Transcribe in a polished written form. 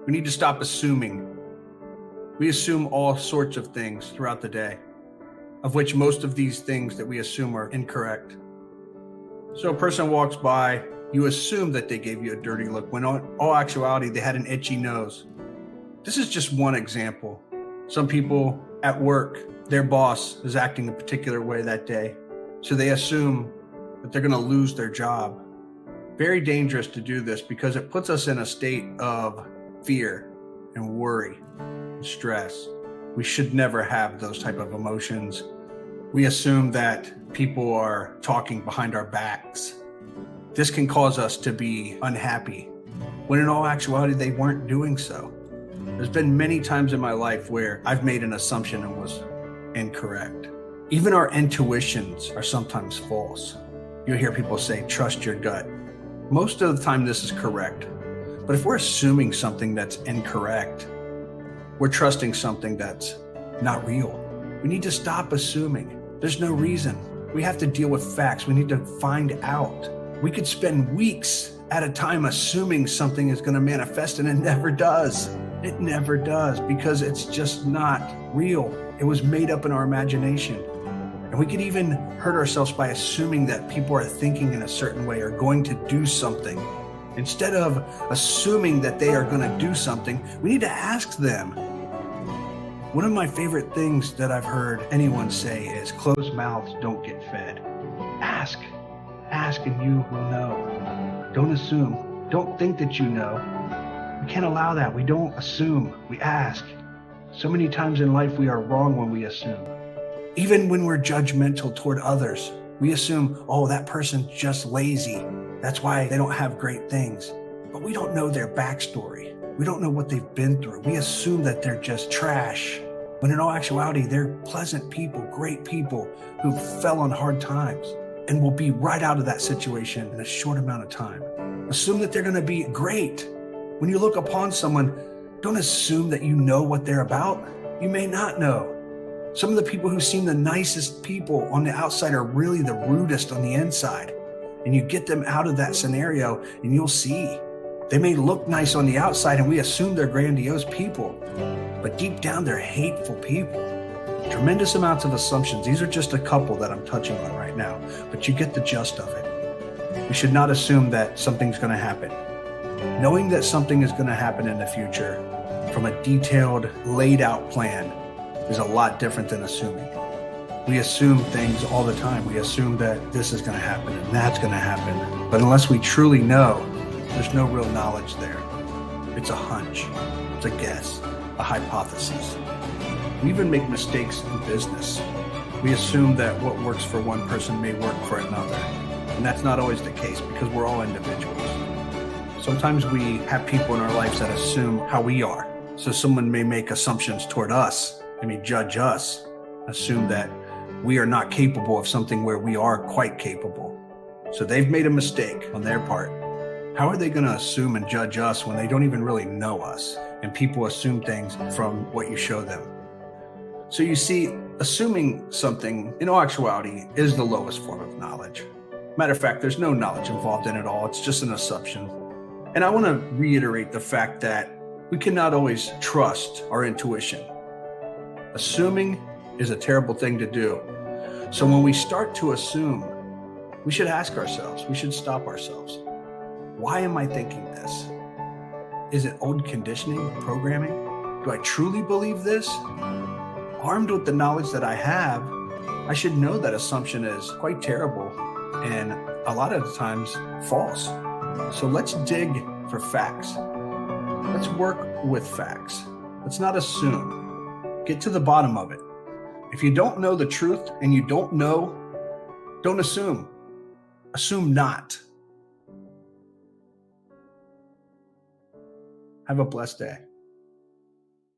We need to stop assuming. We assume all sorts of things throughout the day, of which most of these things that we assume are incorrect. So a person walks by, you assume that they gave you a dirty look, when in all actuality, they had an itchy nose. This is just one example. Some people at work, their boss is acting a particular way that day, so they assume that they're going to lose their job. Very dangerous to do this because it puts us in a state of fear and worry and stress. We should never have those type of emotions. We assume that people are talking behind our backs. This can cause us to be unhappy, when in all actuality, they weren't doing so. There's been many times in my life where I've made an assumption and was incorrect. Even our intuitions are sometimes false. You'll hear people say, trust your gut. Most of the time this is correct. But if we're assuming something that's incorrect, we're trusting something that's not real. We need to stop assuming. There's no reason. We have to deal with facts. We need to find out. We could spend weeks at a time assuming something is going to manifest, and it never does. It never does, because it's just not real. It was made up in our imagination. And we could even hurt ourselves by assuming that people are thinking in a certain way or going to do something. Instead of assuming that they are going to do something, we need to ask them. One of my favorite things that I've heard anyone say is, closed mouths don't get fed. Ask and you will know. Don't assume. Don't think that you know. We can't allow that. We don't assume. We ask. So many times in life we are wrong when we assume. Even when we're judgmental toward others, we assume, oh, that person's just lazy. That's why they don't have great things. But we don't know their backstory. We don't know what they've been through. We assume that they're just trash, when in all actuality, they're pleasant people, great people who fell on hard times and will be right out of that situation in a short amount of time. Assume that they're going to be great. When you look upon someone, don't assume that you know what they're about. You may not know. Some of the people who seem the nicest people on the outside are really the rudest on the inside. And you get them out of that scenario and you'll see. They may look nice on the outside and we assume they're grandiose people, but deep down they're hateful people. Tremendous amounts of assumptions. These are just a couple that I'm touching on right now, but you get the gist of it. We should not assume that something's going to happen. Knowing that something is going to happen in the future from a detailed, laid out plan is a lot different than assuming. We assume things all the time. We assume that this is going to happen and that's going to happen. But unless we truly know, there's no real knowledge there. It's a hunch, it's a guess, a hypothesis. We even make mistakes in business. We assume that what works for one person may work for another. And that's not always the case because we're all individuals. Sometimes we have people in our lives that assume how we are. So someone may make assumptions toward us. They may judge us, assume that we are not capable of something where we are quite capable. So they've made a mistake on their part. How are they going to assume and judge us when they don't even really know us? And people assume things from what you show them. So you see, assuming something in all actuality is the lowest form of knowledge. Matter of fact, there's no knowledge involved in it all. It's just an assumption. And I want to reiterate the fact that we cannot always trust our intuition. Assuming is a terrible thing to do. So when we start to assume, we should ask ourselves, we should stop ourselves. Why am I thinking this? Is it old conditioning or programming? Do I truly believe this? Armed with the knowledge that I have, I should know that assumption is quite terrible and a lot of the times false. So let's dig for facts. Let's work with facts. Let's not assume. Get to the bottom of it. If you don't know the truth and you don't know, don't assume. Assume not. Have a blessed day.